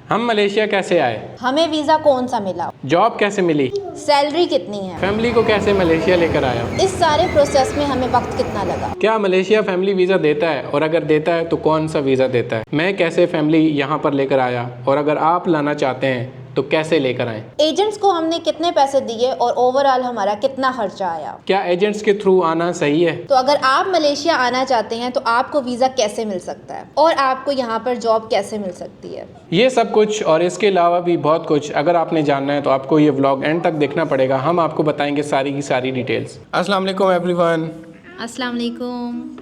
हम मलेशिया कैसे आए, हमें वीज़ा कौन सा मिला, जॉब कैसे मिली, सैलरी कितनी है, फैमिली को कैसे मलेशिया लेकर आया, इस सारे प्रोसेस में हमें वक्त कितना लगा। क्या मलेशिया फैमिली वीज़ा देता है और अगर देता है तो कौन सा वीज़ा देता है, मैं कैसे फैमिली यहाँ पर लेकर आया और अगर आप लाना चाहते हैं तो कैसे लेकर आएं, एजेंट्स को हमने कितने पैसे दिए और ओवरऑल हमारा कितना खर्चा आया। क्या एजेंट्स के थ्रू आना सही है। तो अगर आप मलेशिया आना चाहते हैं तो आपको वीज़ा कैसे मिल सकता है और आपको यहाँ पर जॉब कैसे मिल सकती है। ये सब कुछ और इसके अलावा भी बहुत कुछ अगर आपने जानना है तो आपको ये व्लॉग एंड तक देखना पड़ेगा। हम आपको बताएंगे सारी की सारी डिटेल्स। अस्सलाम वालेकुम एवरीवन। अस्सलाम वालेकुम।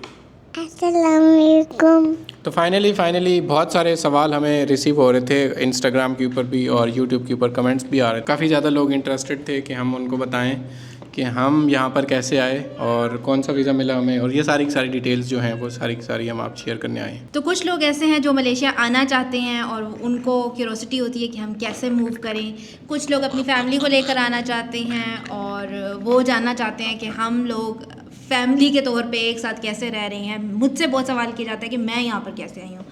अस्सलामुअलैकुम। तो फाइनली बहुत सारे सवाल हमें रिसीव हो रहे थे इंस्टाग्राम के ऊपर भी और यूट्यूब के ऊपर कमेंट्स भी आ रहे थे। काफ़ी ज़्यादा लोग इंटरेस्टेड थे कि हम उनको बताएं कि हम यहाँ पर कैसे आए और कौन सा वीज़ा मिला हमें, और ये सारी की सारी डिटेल्स जो हैं वो सारी की सारी हम आप शेयर करने आए हैं। तो कुछ लोग ऐसे हैं जो मलेशिया आना चाहते हैं और उनको क्यूरोसिटी होती है कि हम कैसे मूव करें। कुछ लोग अपनी फैमिली को लेकर आना चाहते हैं और वो जानना चाहते हैं कि हम लोग फैमिली के तौर पे एक साथ कैसे रह रहे हैं। मुझसे बहुत सवाल किया जाता है कि मैं यहाँ पर कैसे आई हूँ।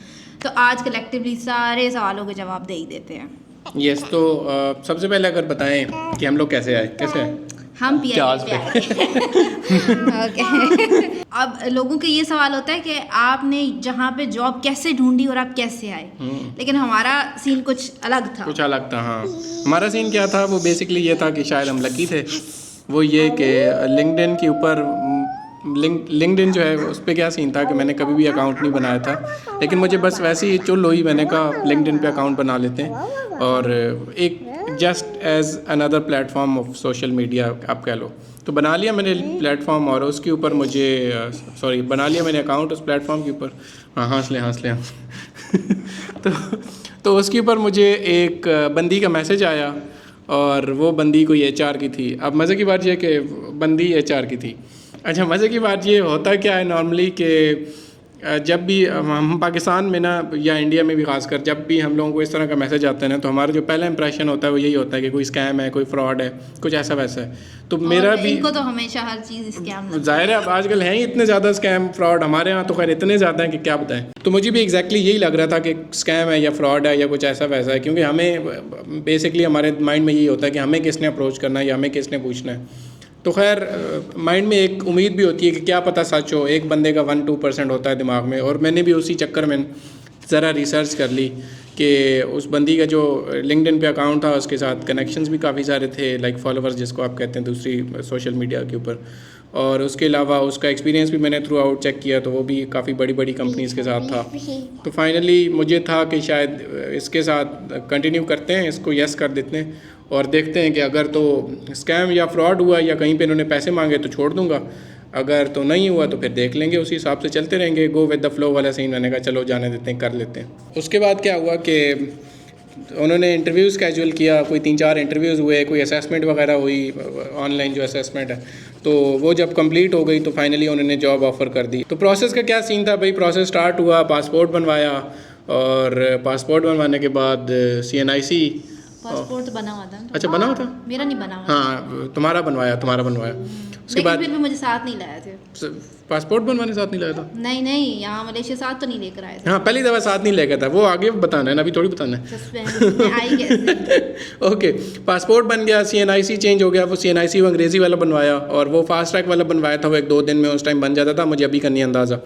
तो आज कलेक्टिवली सारे सवालों के जवाब दे ही देते हैं। यस, तो सबसे पहले अगर बताएं कि हम लोग कैसे आए, कैसे आए हम जहाज ओके। अब लोगों के ये सवाल होता है कि आपने जहाँ पे जॉब कैसे ढूंढी और आप कैसे आए। लेकिन हमारा सीन कुछ अलग था। कुछ अलग था। हाँ, हमारा सीन क्या था, वो बेसिकली ये था कि शायद हम लकी थे। वो ये कि लिंक्डइन के ऊपर लिंक्डइन जो है उस पर क्या सीन था कि मैंने कभी भी अकाउंट नहीं बनाया था, लेकिन मुझे बस वैसे ही चुल हुई, मैंने कहा लिंक्डइन पे अकाउंट बना लेते हैं और एक just as another platform of social media आप कह लो। तो बना लिया मैंने प्लेटफॉर्म और उसके ऊपर मुझे बना लिया मैंने अकाउंट उस प्लेटफॉर्म के ऊपर। हाँ, हंस ले तो उसके ऊपर मुझे एक बंदी का मैसेज आया और वो बंदी कोई HR की थी। अब मज़े की बात ये कि बंदी HR की थी। अच्छा, मज़े की बात ये होता क्या है नॉर्मली कि जब भी हम पाकिस्तान में ना या इंडिया में भी खासकर जब भी हम लोगों को इस तरह का मैसेज आता है ना, तो हमारा जो पहला इंप्रेशन होता है वो यही होता है कि कोई स्कैम है, कोई फ्रॉड है, कुछ ऐसा वैसा है। तो मेरा भी इनको तो हमेशा हर चीज़ स्कैम ज़ाहिर है, अब आजकल हैं ही इतने ज़्यादा स्कैम फ्रॉड, हमारे यहाँ तो खैर इतने ज़्यादा हैं कि क्या बताएं। तो मुझे भी एग्जैक्टली यही लग रहा था कि स्कैम है या फ्रॉड है या कुछ ऐसा वैसा है, क्योंकि हमें बेसिकली हमारे माइंड में यही होता है कि हमें किसने अप्रोच करना है या हमें किसने पूछना है। तो खैर माइंड में एक उम्मीद भी होती है कि क्या पता सच हो, एक बंदे का 1-2% होता है दिमाग में। और मैंने भी उसी चक्कर में ज़रा रिसर्च कर ली कि उस बंदी का जो लिंक्डइन पे अकाउंट था उसके साथ कनेक्शंस भी काफ़ी सारे थे, लाइक फॉलोअर्स जिसको आप कहते हैं दूसरी सोशल मीडिया के ऊपर। और उसके अलावा उसका एक्सपीरियंस भी मैंने थ्रू आउट चेक किया तो वो भी काफ़ी बड़ी बड़ी कंपनीज़ के साथ था। तो फाइनली मुझे था कि शायद इसके साथ कंटिन्यू करते हैं, इसको यस कर देते हैं और देखते हैं कि अगर तो स्कैम या फ्रॉड हुआ या कहीं पे इन्होंने पैसे मांगे तो छोड़ दूंगा, अगर तो नहीं हुआ तो फिर देख लेंगे, उसी हिसाब से चलते रहेंगे। गो विद द फ्लो वाला सीन मैंने कहा चलो जाने देते हैं, कर लेते हैं। उसके बाद क्या हुआ कि उन्होंने इंटरव्यूज़ कैजुअल किया, कोई 3-4 इंटरव्यूज़ हुए, कोई असेसमेंट वगैरह हुई, ऑनलाइन जो असेसमेंट है, तो वो जब कंप्लीट हो गई तो फाइनली उन्होंने जॉब ऑफ़र कर दी। तो प्रोसेस का क्या सीन था भाई, प्रोसेस स्टार्ट हुआ, पासपोर्ट बनवाया और पासपोर्ट बनवाने के बाद CNIC पासपोर्ट बना हुआ था। अच्छा, बना हुआ था, मेरा नहीं बना हुआ। हाँ तुम्हारा बनवाया उसके बाद फिर भी मुझे साथ नहीं लाया थे। पासपोर्ट बनवाने साथ नहीं लाया था। नहीं, यहाँ मलेशिया साथ तो नहीं लेकर आए थे। हाँ, पहली दफ़ा साथ नहीं लेकर था, वो आगे बताना है ना, अभी थोड़ी बताना है। सस्पेंस में आई कैसे। ओके, पासपोर्ट बन गया, CNIC चेंज हो गया, वो CNIC वो अंग्रेज़ी वाला बनवाया और वो फास्ट ट्रैक वाला बनवाया था, वो 1-2 दिन में उस टाइम बन जाता था, मुझे अभी का नहीं अंदाज़ा।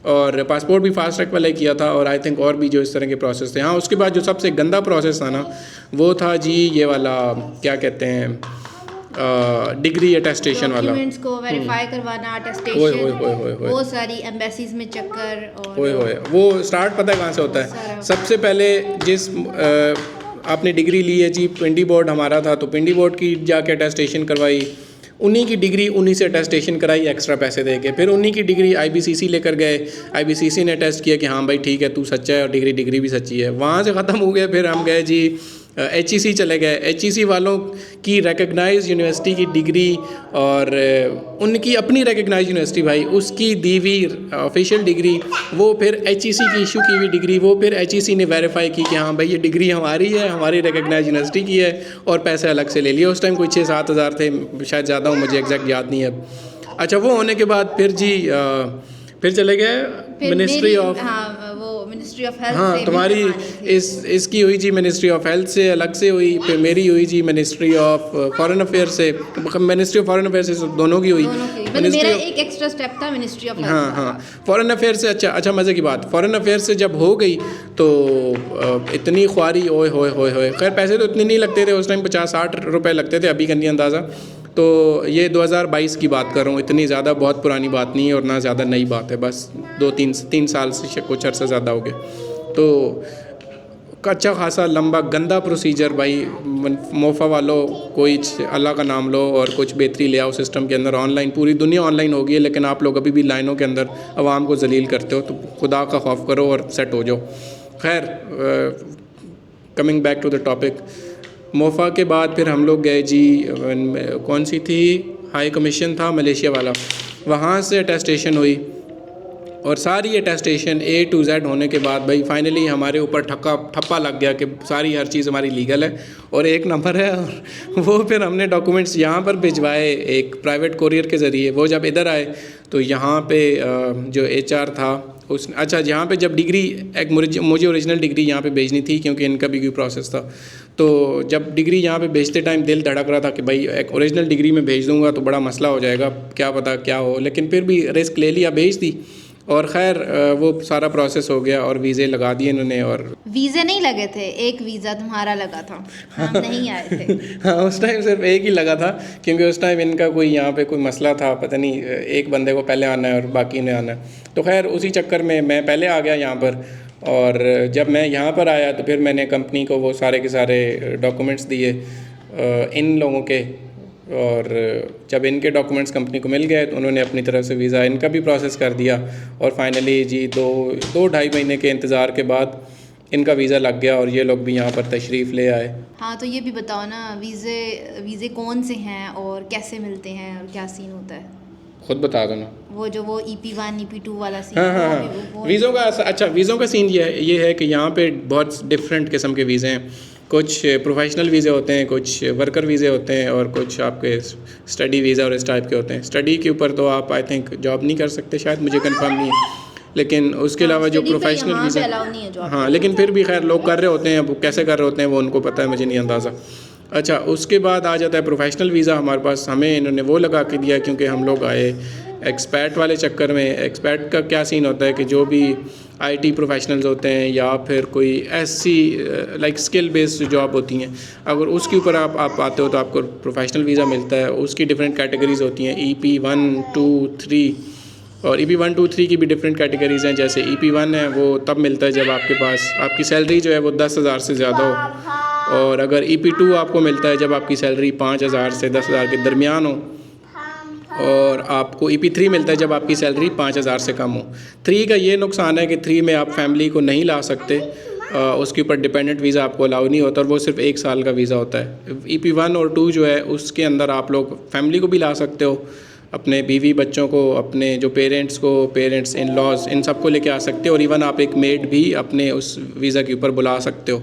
और पासपोर्ट भी फास्ट ट्रैक वाला ही किया था और आई थिंक और भी जो इस तरह के प्रोसेस थे। हाँ, उसके बाद जो सबसे गंदा प्रोसेस था ना वो था जी ये वाला क्या कहते हैं, डिग्री अटेस्टेशन वाला, डॉक्यूमेंट्स को वेरीफाई करवाना, अटेस्टेशन, वो सारी एम्बेसीज में चक्कर और वो स्टार्ट पता है कहाँ से होता है। सबसे पहले जिस आपने डिग्री ली है जी, पिंडी बोर्ड हमारा था, तो पिंडी बोर्ड की जाके अटेस्टेशन करवाई, उन्हीं की डिग्री उन्हीं से अटेस्टेशन कराई एक्स्ट्रा पैसे दे के, फिर उन्हीं की डिग्री IBCC लेकर गए, IBCC ने टेस्ट किया कि हाँ भाई ठीक है तू सच्चा है और डिग्री भी सच्ची है, वहाँ से ख़त्म हो गया। फिर हम गए जी HEC चले गए, HEC वालों की रिकग्नाइज यूनिवर्सिटी की डिग्री और उनकी अपनी रिकग्नाइज यूनिवर्सिटी भाई उसकी दी हुई ऑफिशियल डिग्री, वो फिर HEC की इशू की हुई डिग्री, वो फिर HEC ने वेरीफाई की कि हाँ भाई ये डिग्री हमारी है, हमारी रिकग्नाइज यूनिवर्सिटी की है, और पैसे अलग से ले लिए। उस टाइम कोई 6-7 हज़ार थे, शायद ज़्यादा हो, मुझे एग्जैक्ट याद नहीं है। अच्छा, वो होने के बाद फिर जी फिर चले गए मिनिस्ट्री ऑफ, हाँ वो मिनिस्ट्री ऑफ हेल्थ हाँ, से तुम्हारी भी करवानी थी। इसकी हुई जी मिनिस्ट्री ऑफ हेल्थ से अलग से हुई, फिर मेरी हुई जी मिनिस्ट्री ऑफ फॉरेन अफेयर से, मिनिस्ट्री ऑफ फॉरेन अफेयर से दोनों की हुई। दोनों की मतलब मिनिस्ट्री मेरा ऑफ- एक एक्स्ट्रा स्टेप था मिनिस्ट्री ऑफ हेल्थ हाँ हाँ, फॉरेन अफेयर से अच्छा मज़े की बात, फॉरेन अफेयर से जब हो गई तो इतनी ख्वारी, ओए होए होए होए, खैर पैसे तो इतने नहीं लगते थे उस टाइम, 50-60 रुपए लगते थे, अभी करनी अंदाज़ा। तो ये 2022 की बात कर रहा हूँ, इतनी ज़्यादा बहुत पुरानी बात नहीं है और ना ज़्यादा नई बात है, बस 2-3 साल से कुछ अर्सा ज़्यादा हो गया। तो अच्छा खासा लंबा गंदा प्रोसीजर भाई, मोफा वालों कोई अल्लाह का नाम लो और कुछ बेहतरी ले आओ सिस्टम के अंदर। ऑनलाइन पूरी दुनिया ऑनलाइन हो गई है, लेकिन आप लोग अभी भी लाइनों के अंदर आवाम को जलील करते हो, तो खुदा का खौफ करो और सेट हो जाओ। खैर, coming back to the topic, मोफा के बाद फिर हम लोग गए जी, कौन सी थी, हाई कमीशन था मलेशिया वाला, वहाँ से अटेस्टेशन हुई और सारी अटेस्टेशन A to Z होने के बाद भाई फाइनली हमारे ऊपर ठप्पा लग गया कि सारी हर चीज़ हमारी लीगल है और एक नंबर है। और वो फिर हमने डॉक्यूमेंट्स यहाँ पर भिजवाए एक प्राइवेट कोरियर के ज़रिए। वो जब इधर आए तो यहाँ पे जो HR था उस अच्छा यहाँ पे जब डिग्री, एक मुझे ओरिजिनल डिग्री यहाँ पे भेजनी थी क्योंकि इनका भी कोई प्रोसेस था। तो जब डिग्री यहाँ पे भेजते टाइम दिल धड़क रहा था कि भाई एक ओरिजिनल डिग्री में भेज दूँगा तो बड़ा मसला हो जाएगा, क्या पता क्या हो, लेकिन फिर भी रिस्क ले लिया, भेज दी और ख़ैर वो सारा प्रोसेस हो गया और वीज़े लगा दिए इन्होंने। और वीज़े नहीं लगे थे, एक वीज़ा तुम्हारा लगा था, हम नहीं आए थे। हाँ, उस टाइम सिर्फ एक ही लगा था क्योंकि उस टाइम इनका कोई यहाँ पे कोई मसला था, पता नहीं एक बंदे को पहले आना है और बाकी ने आना है। तो खैर उसी चक्कर में मैं पहले आ गया यहाँ पर, और जब मैं यहाँ पर आया तो फिर मैंने कंपनी को वो सारे के सारे डॉक्यूमेंट्स दिए इन लोगों के, और जब इनके डॉक्यूमेंट्स कंपनी को मिल गए तो उन्होंने अपनी तरफ से वीज़ा इनका भी प्रोसेस कर दिया और फाइनली जी 2-2.5 महीने के इंतज़ार के बाद इनका वीज़ा लग गया और ये लोग भी यहाँ पर तशरीफ़ ले आए। हाँ, तो ये भी बताओ ना, वीज़े कौन से हैं और कैसे मिलते हैं और क्या सीन होता है? खुद बता दो ना। वो EP1 EP2 वाला सीन। हाँ, वीज़ों का अच्छा, वीज़ों का सीन ये है कि यहाँ पे बहुत डिफरेंट किस्म के वीज़े हैं। कुछ प्रोफेशनल वीज़े होते हैं, कुछ वर्कर वीज़े होते हैं और कुछ आपके स्टडी वीज़ा और इस टाइप के होते हैं। स्टडी के ऊपर तो आप आई थिंक जॉब नहीं कर सकते, शायद मुझे कंफर्म नहीं है, लेकिन उसके अलावा जो प्रोफेशनल वीज़ा, हाँ, लेकिन फिर भी खैर लोग कर रहे होते हैं, अब कैसे कर रहे होते हैं वो उनको पता है, मुझे नहीं अंदाज़ा। अच्छा, उसके बाद आ जाता है प्रोफेशनल वीज़ा हमारे पास, हमें इन्होंने वो लगा के दिया क्योंकि हम लोग आए एक्सपैट वाले चक्कर में। एक्सपैट का क्या सीन होता है कि जो भी IT प्रोफेशनल्स होते हैं या फिर कोई ऐसी लाइक स्किल बेस्ड जॉब होती हैं, अगर उसके ऊपर आप आते हो तो आपको प्रोफेशनल वीज़ा मिलता है। उसकी डिफरेंट कैटेगरीज़ होती हैं, EP1, 2, 3 और EP1, 2, 3 की भी डिफरेंट कैटेगरीज़ हैं। जैसे EP1 है वो तब मिलता है जब आपके पास आपकी सैलरी जो है वो 10,000 से ज़्यादा हो, और अगर EP2 आपको मिलता है जब आपकी सैलरी 5,000 से 10,000 के दरमियान हो, और आपको EP3 मिलता है जब आपकी सैलरी 5,000 से कम हो। 3 का ये नुकसान है कि 3 में आप फैमिली को नहीं ला सकते, उसके ऊपर डिपेंडेंट वीज़ा आपको अलाउ नहीं होता और वो सिर्फ 1 साल का वीज़ा होता है। EP1 और 2 जो है उसके अंदर आप लोग फैमिली को भी ला सकते हो, अपने बीवी बच्चों को, अपने जो पेरेंट्स को, पेरेंट्स इन लॉज, इन सब को लेके आ सकते हो, और इवन आप एक मेड भी अपने उस वीज़ा के ऊपर बुला सकते हो।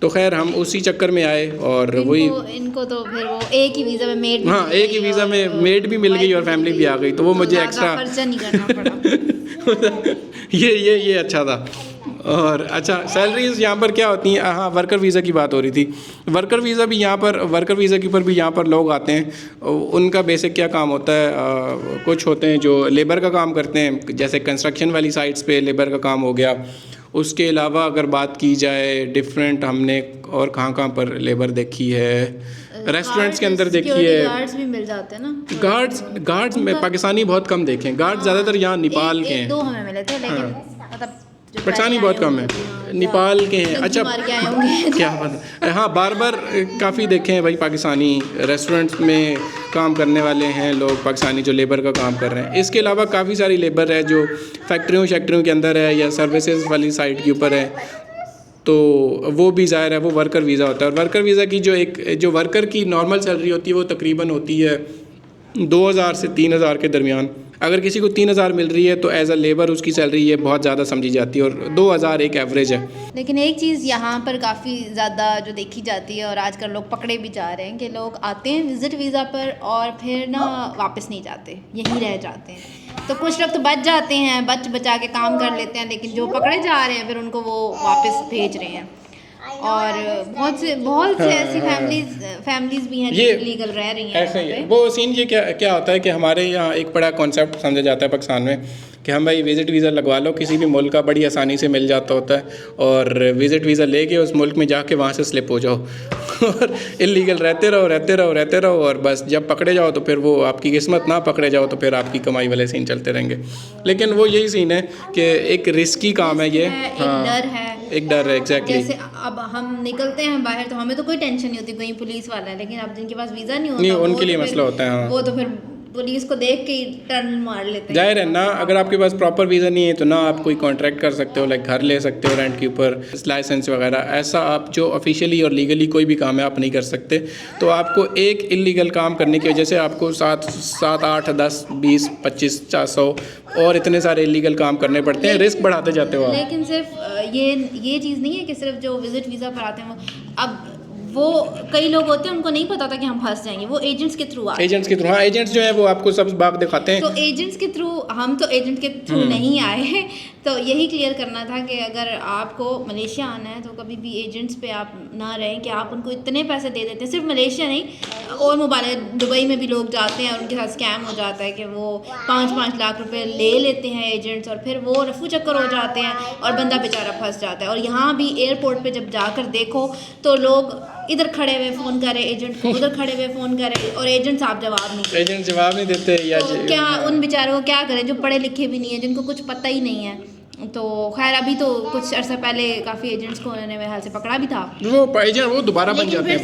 तो खैर हम उसी चक्कर में आए और वही इनको तो फिर वो एक ही वीज़ा में मेड, हाँ, एक ही वीज़ा में मेड भी मिल गई और फैमिली भी आ गई, तो वो मुझे एक्स्ट्रा खर्चा नहीं करना पड़ा। ये अच्छा था। और अच्छा, सैलरीज यहाँ पर क्या होती हैं, हाँ, वर्कर वीज़ा की बात हो रही थी। वर्कर वीज़ा भी यहाँ पर, वर्कर वीज़ा के ऊपर भी यहाँ पर लोग आते हैं। उनका बेसिक क्या काम होता है, कुछ होते हैं जो लेबर का काम करते हैं, जैसे कंस्ट्रक्शन वाली साइट्स पे लेबर का काम हो गया। उसके अलावा अगर बात की जाए डिफरेंट, हमने और कहाँ पर लेबर देखी है, रेस्टोरेंट्स के अंदर देखी है। गार्ड्स भी मिल जाते हैं ना। गार्ड्स में पाकिस्तानी बहुत कम देखे हैं। गार्ड ज़्यादातर यहाँ नेपाल के हैं। 1-2 हमें मिले थे, लेकिन मतलब पाकिस्तानी बहुत कम है, नेपाल के हैं। अच्छा, क्या पता, हाँ, बार काफ़ी देखे हैं भाई पाकिस्तानी, रेस्टोरेंट्स में काम करने वाले हैं लोग पाकिस्तानी जो लेबर का काम कर रहे हैं। इसके अलावा काफ़ी सारी लेबर है जो फैक्ट्रियों के अंदर है या सर्विसेज वाली साइट के ऊपर है, तो वो भी ज़ाहिर है वो वर्कर वीज़ा होता है। और वर्कर वीज़ा की जो वर्कर की नॉर्मल सैलरी होती है वो तकरीबन होती है 2,000 से 3,000 के दरमियान। अगर किसी को 3,000 मिल रही है तो एज अ लेबर उसकी सैलरी ये बहुत ज़्यादा समझी जाती है, और 2,000 एक एवरेज है। लेकिन एक चीज़ यहाँ पर काफ़ी ज़्यादा जो देखी जाती है और आजकल लोग पकड़े भी जा रहे हैं कि लोग आते हैं विज़िट वीज़ा पर और फिर ना वापस नहीं जाते, यहीं रह जाते हैं। तो कुछ लोग तो बच जाते हैं, बचा के काम कर लेते हैं, लेकिन जो पकड़े जा रहे हैं फिर उनको वो वापस भेज रहे हैं। और बहुत से ऐसी फैमिलीज भी हैं जो लीगल रह रही हैं। ऐसे ही वो सीन ये क्या होता है कि हमारे यहाँ एक बड़ा कॉन्सेप्ट समझा जाता है पाकिस्तान में कि हम भाई विज़िट वीज़ा लगवा लो, किसी भी मुल्क का बड़ी आसानी से मिल जाता होता है, और विज़िट वीज़ा लेके उस मुल्क में जाके वहाँ से स्लिप हो जाओ और इलीगल रहते रहो और बस जब पकड़े जाओ तो फिर वो आपकी किस्मत, ना पकड़े जाओ तो फिर आपकी कमाई वाले सीन चलते रहेंगे। लेकिन वो यही सीन है कि एक रिस्की काम है ये। एक डर है एग्जैक्टली। जैसे अब हम निकलते हैं बाहर तो हमें तो कोई टेंशन नहीं होती, कोई पुलिस वाला है, लेकिन अब जिनके पास वीज़ा नहीं होता उनके लिए मसला होता है। वो तो फिर पुलिस को देख के ही टर्न मार लेते हैं। जाहिर है ना, अगर आपके पास प्रॉपर वीज़ा नहीं है तो ना आप कोई कॉन्ट्रैक्ट कर सकते हो, लाइक घर ले सकते हो रेंट के ऊपर, लाइसेंस वगैरह, ऐसा आप जो ऑफिशियली और लीगली कोई भी काम है आप नहीं कर सकते। तो आपको एक इलीगल काम करने की वजह से आपको 7, 8, 10, 20, 25, 400 और इतने सारे इलीगल काम करने पड़ते हैं, रिस्क बढ़ाते जाते हो आप। लेकिन सिर्फ ये चीज़ नहीं है कि सिर्फ जो विजिट वीज़ा पर आते हैं अब वो कई लोग होते हैं उनको नहीं पता था कि हम फंस जाएंगे, वो एजेंट्स के थ्रू आते हैं। हाँ, एजेंट्स जो है वो आपको सब बाग दिखाते हैं। तो एजेंट्स के थ्रू, हम तो एजेंट के थ्रू नहीं आए हैं, तो यही क्लियर करना था कि अगर आपको मलेशिया आना है तो कभी भी एजेंट्स पे आप ना रहें कि आप उनको इतने पैसे दे देते हैं। सिर्फ मलेशिया नहीं, और मुबारक दुबई में भी लोग जाते हैं और उनके साथ स्कैम हो जाता है कि वो 5-5 लाख रुपए ले लेते हैं एजेंट्स, और फिर वो रफू चक्कर हो जाते हैं और बंदा बेचारा फंस जाता है। और यहाँ भी एयरपोर्ट पे जब जाकर देखो तो लोग इधर खड़े हुए फ़ोन करे एजेंट को, उधर खड़े हुए फ़ोन करे और एजेंट साहब जवाब नहीं देते। या तो क्या उन बेचारों को क्या करें जो पढ़े लिखे भी नहीं है, जिनको कुछ पता ही नहीं है। तो खैर अभी तो कुछ अर्सा पहले काफ़ी एजेंट्स को उन्होंने मेरे ख्याल से पकड़ा भी था, वो दोबारा बन जाते हैं।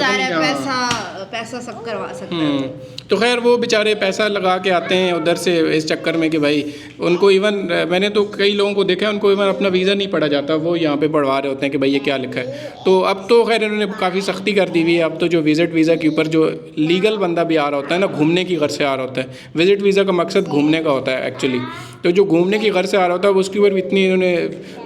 पैसा सब करवा सकते हैं। तो खैर वो बेचारे पैसा लगा के आते हैं उधर से इस चक्कर में कि भाई उनको इवन, मैंने तो कई लोगों को देखा है उनको इवन अपना वीज़ा नहीं पढ़ा जाता, वो यहाँ पे पढ़वा रहे होते हैं कि भाई ये क्या लिखा है। तो अब तो खैर इन्होंने काफ़ी सख्ती कर दी हुई है। अब तो जो विज़िट वीज़ा के ऊपर जो लीगल बंदा भी आ रहा होता है ना, घूमने की गर्ज से आ रहा होता है, विज़िट वीज़ा का मकसद घूमने का होता है एक्चुअली, तो जो घूमने की गर्ज से आ रहा होता है उसके ऊपर इतनी इन्होंने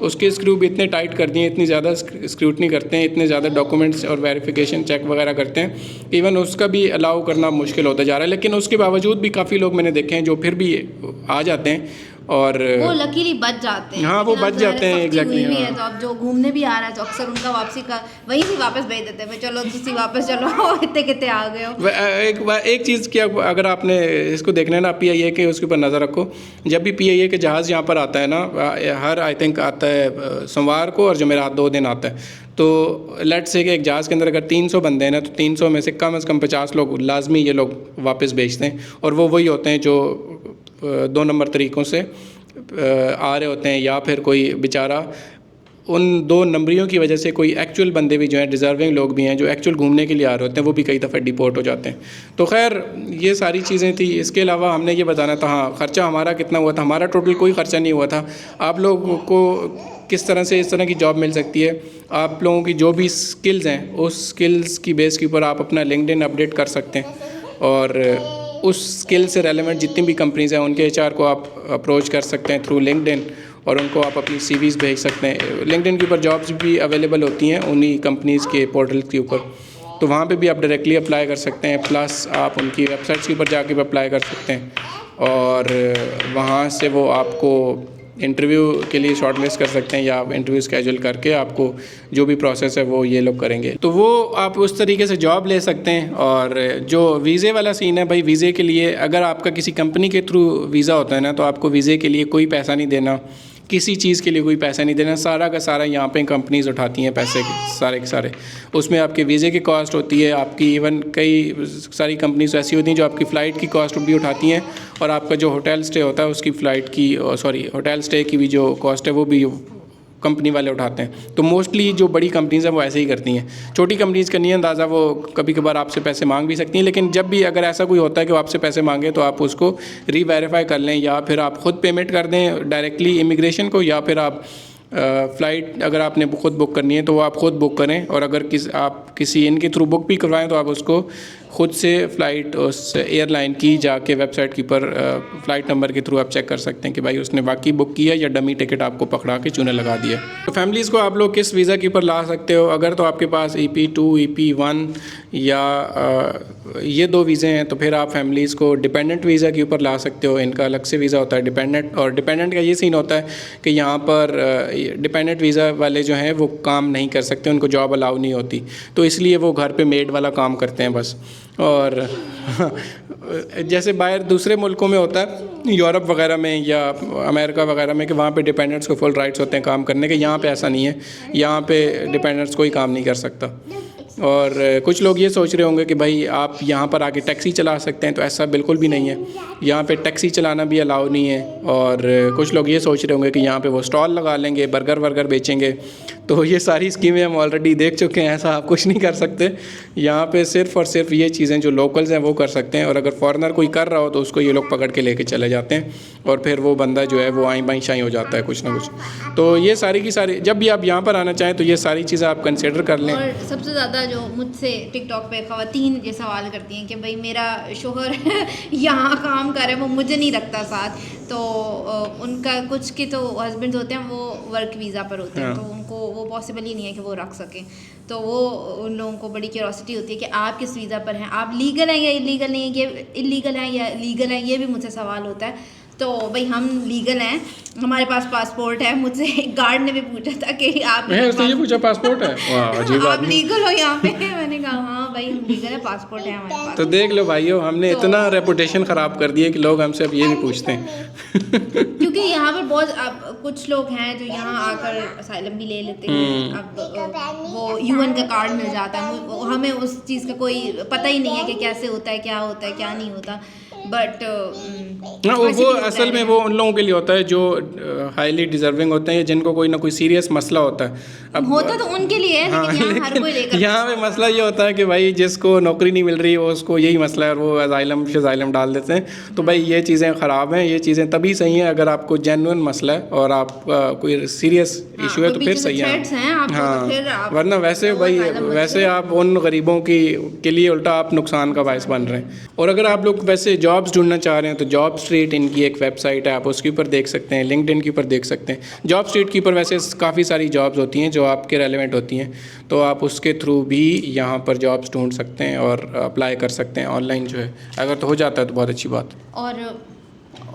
उसके स्क्रू भी इतने टाइट कर दिए, इतनी ज़्यादा स्क्रूटनी करते हैं, इतने ज़्यादा डॉक्यूमेंट्स और वेरिफिकेशन चेक वगैरह करते हैं, इवन उसका भी अलाउ करना मुश्किल होता जा रहा है। लेकिन उसके बावजूद भी काफ़ी लोग मैंने देखे हैं जो फिर भी आ जाते हैं और वो लकीली बच जाते हैं। हाँ, वो बच जाते हैं एग्जैक्टली। हाँ। तो अब जो घूमने भी आ रहा है तो अक्सर उनका वापसी का वहीं से वापस भेज देते हैं, चलो तुसी वापस चलो इतने कितने आ गए हो। एक चीज़ की अगर आपने इसको देखना है ना, PIA के उसके ऊपर नज़र रखो। जब भी PIA के जहाज़ यहाँ पर आता है ना, हर आई थिंक आता है सोमवार को और जुमेरात 2 दिन आता है। तो लेट्स से कि एक जहाज़ के अंदर अगर 300 बंदे हैं ना, तो 300 में से कम 50 लोग लाजमी ये लोग वापस भेजते हैं, और वो वही होते हैं जो 2 नंबर तरीक़ों से आ रहे होते हैं, या फिर कोई बेचारा उन 2 नंबरियों की वजह से कोई एक्चुअल बंदे भी जो हैं, डिज़र्विंग लोग भी हैं जो एक्चुअल घूमने के लिए आ रहे होते हैं, वो भी कई दफ़ा डिपोर्ट हो जाते हैं। तो खैर ये सारी चीज़ें थी। इसके अलावा हमने ये बताना था, हाँ, ख़र्चा हमारा कितना हुआ था। हमारा टोटल कोई ख़र्चा नहीं हुआ था। आप लोगों को किस तरह से इस तरह की जॉब मिल सकती है, आप लोगों की जो भी स्किल्स हैं उस स्किल्स की बेस के ऊपर आप अपना लिंक्डइन अपडेट कर सकते हैं, और उस स्किल से रेलेवेंट जितनी भी कंपनीज़ हैं उनके HR को आप अप्रोच कर सकते हैं थ्रू लिंक्डइन, और उनको आप अपनी CVs भेज सकते हैं। लिंक्डइन के ऊपर जॉब्स भी अवेलेबल होती हैं उन्हीं कंपनीज़ के पोर्टल के ऊपर, तो वहाँ पे भी आप डायरेक्टली अप्लाई कर सकते हैं। प्लस आप उनकी वेबसाइट्स के ऊपर जाके भी अप्लाई कर सकते हैं, और वहाँ से वो आपको इंटरव्यू के लिए शॉर्टलिस्ट कर सकते हैं, या आप इंटरव्यू स्केड्यूल करके आपको जो भी प्रोसेस है वो ये लोग करेंगे। तो वो आप उस तरीके से जॉब ले सकते हैं। और जो वीज़े वाला सीन है भाई, वीज़े के लिए अगर आपका किसी कंपनी के थ्रू वीज़ा होता है ना, तो आपको वीज़े के लिए कोई पैसा नहीं देना, किसी चीज़ के लिए कोई पैसा नहीं देना, सारा का सारा यहाँ पे कंपनीज़ उठाती हैं पैसे सारे के सारे। उसमें आपके वीज़े की कॉस्ट होती है, आपकी इवन कई सारी कंपनीज ऐसी होती हैं जो आपकी फ़्लाइट की कॉस्ट भी उठाती हैं, और आपका जो होटल स्टे होता है उसकी फ़्लाइट की होटल स्टे की भी जो कॉस्ट है वो भी कंपनी वाले उठाते हैं। तो मोस्टली जो बड़ी कंपनीज़ हैं वो ऐसे ही करती हैं। छोटी कंपनीज़ का नहीं अंदाज़ा, वो कभी कभार आपसे पैसे मांग भी सकती हैं, लेकिन जब भी अगर ऐसा कोई होता है कि वो आपसे पैसे मांगे तो आप उसको रीवेरीफाई कर लें, या फिर आप ख़ुद पेमेंट कर दें डायरेक्टली इमिग्रेशन को, या फिर आप फ़्लाइट अगर आपने ख़ुद बुक करनी है तो वो आप ख़ुद बुक करें, और अगर आप किसी इनके थ्रू बुक भी करवाएं तो आप उसको ख़ुद से फ़्लाइट उस एयरलाइन की जाके वेबसाइट के ऊपर फ़्लाइट नंबर के थ्रू आप चेक कर सकते हैं कि भाई उसने वाकई बुक किया या डमी टिकट आपको पकड़ा के चूने लगा दिया। तो फैमिलीज़ को आप लोग किस वीज़ा के ऊपर ला सकते हो? अगर तो आपके पास EP2 EP1 या ये 2 वीज़े हैं तो फिर आप फैमिलीज़ को डिपेंडेंट वीज़ा के ऊपर ला सकते हो। इनका अलग से वीज़ा होता है डिपेंडेंट, और डिपेंडेंट का ये सीन होता है कि यहाँ पर डिपेंडेंट वीज़ा वाले जो हैं वो काम नहीं कर सकते, उनको जॉब अलाउ नहीं होती, तो इसलिए वो घर पे मेड वाला काम करते हैं बस। और जैसे बाहर दूसरे मुल्कों में होता है, यूरोप वगैरह में या अमेरिका वगैरह में, कि वहाँ पे डिपेंडेंट्स को फुल राइट्स होते हैं काम करने के। यहाँ पे ऐसा नहीं है, यहाँ पे डिपेंडेंट्स कोई काम नहीं कर सकता। और कुछ लोग ये सोच रहे होंगे कि भाई आप यहाँ पर आके टैक्सी चला सकते हैं, तो ऐसा बिल्कुल भी नहीं है। यहाँ पे टैक्सी चलाना भी अलाउ नहीं है। और कुछ लोग ये सोच रहे होंगे कि यहाँ पे वो स्टॉल लगा लेंगे, बर्गर वर्गर बेचेंगे, तो ये सारी स्कीमें हम ऑलरेडी देख चुके हैं। ऐसा आप कुछ नहीं कर सकते। यहाँ पे सिर्फ़ और सिर्फ ये चीज़ें जो लोकल्स हैं वो कर सकते हैं, और अगर फॉरेनर कोई कर रहा हो तो उसको ये लोग पकड़ के लेके चले जाते हैं, और फिर वो बंदा जो है वो आई बाई शाई हो जाता है कुछ ना कुछ। तो ये सारी की सारी, जब भी आप यहाँ पर आना चाहें तो ये सारी चीज़ें आप कंसिडर कर लें। और सबसे ज़्यादा जो मुझसे टिकटॉक पे ख़वातीन ये सवाल करती हैं कि भाई मेरा शोहर यहाँ काम कर रहा है, वो मुझे नहीं रखता साथ, तो उनका कुछ के तो हस्बैंड होते हैं वो वर्क वीज़ा पर होते हैं, तो उनको वो पॉसिबल ही नहीं है कि वो रख सकें। तो वो उन लोगों को बड़ी क्यूरोसिटी होती है कि आप किस वीज़ा पर हैं, आप लीगल हैं या इलीगल नहीं है, ये इलीगल हैं या लीगल हैं, ये भी मुझसे सवाल होता है। तो भाई हम लीगल हैं, हमारे पास पासपोर्ट है। मुझसे एक गार्ड ने भी पूछा था कि आप उसने ये पूछा पासपोर्ट है, वाह अजीब आप आदमी। लीगल हो यहाँ पे? मैंने कहा हाँ भाई हम लीगल है, पासपोर्ट है हमारे पास। तो देख लो भाइयों, हमने इतना रेपुटेशन ख़राब कर दिया कि लोग हमसे अब ये भी पूछते हैं। क्योंकि यहाँ पर बहुत अब कुछ लोग हैं जो यहाँ आकर असाइलम भी ले लेते हैं। अब वो UN का कार्ड मिल जाता है, हमें उस चीज़ का कोई पता ही नहीं है कि कैसे होता है, क्या होता है, क्या नहीं होता। बट हाँ, वो असल में वो उन लोगों के लिए होता है जो हाईली डिजर्विंग होते हैं, जिनको कोई ना कोई सीरियस मसला होता है। अब होता तो उनके लिए है, हाँ, लेकिन यहाँ हर कोई लेकर यहाँ पे मसला ये होता है कि भाई जिसको नौकरी नहीं मिल रही हो उसको यही मसला है, और वो अज़ाइलम डाल देते हैं। तो भाई ये चीज़ें ख़राब हैं। ये चीज़ें तभी सही हैं अगर आपको जेन्युइन मसला है और आप कोई सीरियस इशू है तो फिर सही है। हाँ, वरना वैसे भाई वैसे आप उन गरीबों के लिए उल्टा आप नुकसान का बायस बन रहे हैं। और अगर आप लोग वैसे जॉब्स ढूंढना चाह रहे हैं तो जॉब स्ट्रीट इनकी एक वेबसाइट है, आप उसके ऊपर देख सकते हैं, लिंक्डइन के ऊपर देख सकते हैं। जॉब स्ट्रीट के ऊपर वैसे काफ़ी सारी जॉब्स होती हैं जो आपके रेलेवेंट होती हैं, तो आप उसके थ्रू भी यहाँ पर जॉब्स ढूंढ सकते हैं और अप्लाई कर सकते हैं ऑनलाइन जो है। अगर तो हो जाता है तो बहुत अच्छी बात।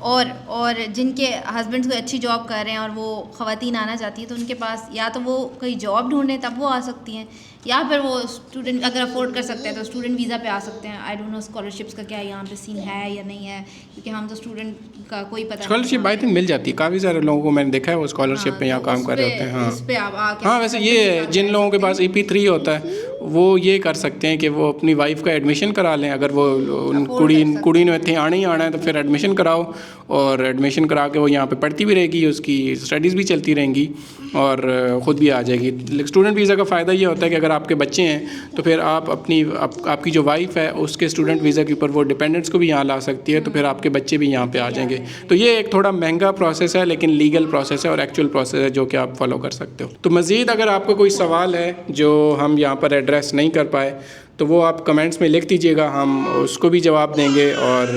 और जिनके हस्बैंड्स कोई अच्छी जॉब कर रहे हैं और वो ख़वातीन आना चाहती है तो उनके पास या तो वो कोई जॉब ढूंढें तब वो आ सकती हैं, या फिर वो स्टूडेंट अगर अफोर्ड कर सकते हैं तो स्टूडेंट वीज़ा पे आ सकते हैं। आई डोंट नो स्कॉलरशिप्स का क्या यहाँ पे सीन है या नहीं है, क्योंकि हम तो स्टूडेंट का कोई पता नहीं। स्कॉलरशिप आई थिंक मिल जाती है, काफ़ी सारे लोगों को मैंने देखा है वो स्कॉलरशिप पे यहाँ काम कर रहे होते हैं। हाँ उस पे आप आके हाँ, वैसे ये जिन लोगों के पास EP3 होता है वो ये कर सकते हैं कि वो अपनी वाइफ का एडमिशन करा लें। अगर वो कुड़ी ने इतने आना ही आना है तो फिर एडमिशन कराओ, और एडमिशन करा के वो यहाँ पे पढ़ती भी रहेगी, उसकी स्टडीज़ भी चलती रहेंगी और ख़ुद भी आ जाएगी। स्टूडेंट वीज़ा का फ़ायदा ये होता है कि अगर आपके बच्चे हैं तो फिर आप आपकी जो वाइफ है उसके स्टूडेंट वीज़ा के ऊपर वो डिपेंडेंट्स को भी यहाँ ला सकती है, तो फिर आपके बच्चे भी यहाँ पे आ जाएंगे। तो ये एक थोड़ा महंगा प्रोसेस है लेकिन लीगल प्रोसेस है और एक्चुअल प्रोसेस है जो कि आप फॉलो कर सकते हो। तो मज़ीद अगर आपको कोई सवाल है जो हम यहाँ पर एड्रेस नहीं कर पाए तो वो आप कमेंट्स में लिख दीजिएगा, हम उसको भी जवाब देंगे। और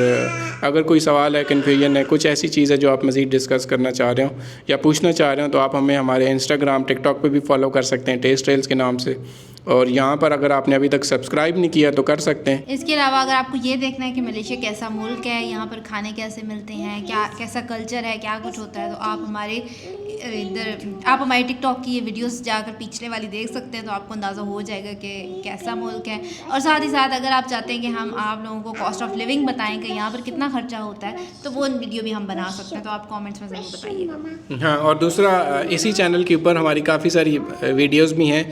अगर कोई सवाल है, कन्फ्यूजन है, कुछ ऐसी चीज़ है जो आप मज़ीद डिस्कस करना चाह रहे हो या पूछना चाह रहे हो, तो आप हमें हमारे इंस्टाग्राम टिकटॉक पे भी फॉलो कर सकते हैं टेस्ट ट्रेल्स के नाम से। और यहाँ पर अगर आपने अभी तक सब्सक्राइब नहीं किया तो कर सकते हैं। इसके अलावा अगर आपको ये देखना है कि मलेशिया कैसा मुल्क है, यहाँ पर खाने कैसे मिलते हैं, क्या कैसा कल्चर है, क्या कुछ होता है, तो आप हमारे टिकटॉक की ये वीडियोस जाकर पिछले वाली देख सकते हैं, तो आपको अंदाज़ा हो जाएगा कि कैसा मुल्क है। और साथ ही साथ अगर आप चाहते हैं कि हम आप लोगों को कॉस्ट ऑफ लिविंग बताएं कि यहाँ पर कितना खर्चा होता है, तो वो वीडियो भी हम बना सकते हैं, तो आप कॉमेंट्स में ज़रूर बताइएगा। हाँ, और दूसरा इसी चैनल के ऊपर हमारी काफ़ी सारी वीडियोज़ भी हैं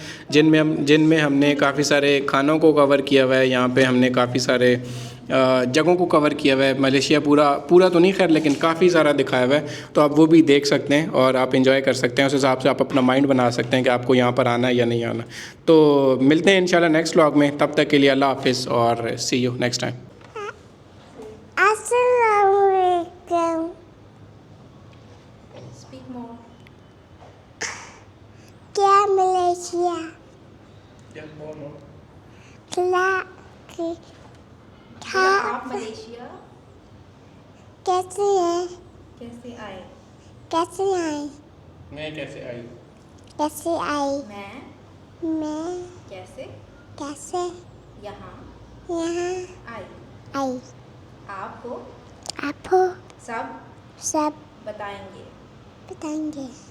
जिनमें हमने काफ़ी सारे खानों को कवर किया हुआ है। यहाँ पे हमने काफ़ी सारे जगहों को कवर किया हुआ है। मलेशिया पूरा तो नहीं खैर, लेकिन काफ़ी सारा दिखाया हुआ है, तो आप वो भी देख सकते हैं और आप एंजॉय कर सकते हैं। उस हिसाब से आप अपना माइंड बना सकते हैं कि आपको यहाँ पर आना है या नहीं आना। तो मिलते हैं इंशाल्लाह नेक्स्ट व्लॉग में, तब तक के लिए अल्लाह हाफिज़ और सी यू नेक्स्ट टाइम। अस्सलाम वालेकुम। क्या मलेशिया आप मलेशिया कैसे है कैसे आए? कैसे आए मैं कैसे आई? कैसे आई मैं मैं कैसे कैसे यहाँ यहाँ आई? आई आपको आपको सब सब बताएंगे। बताएंगे।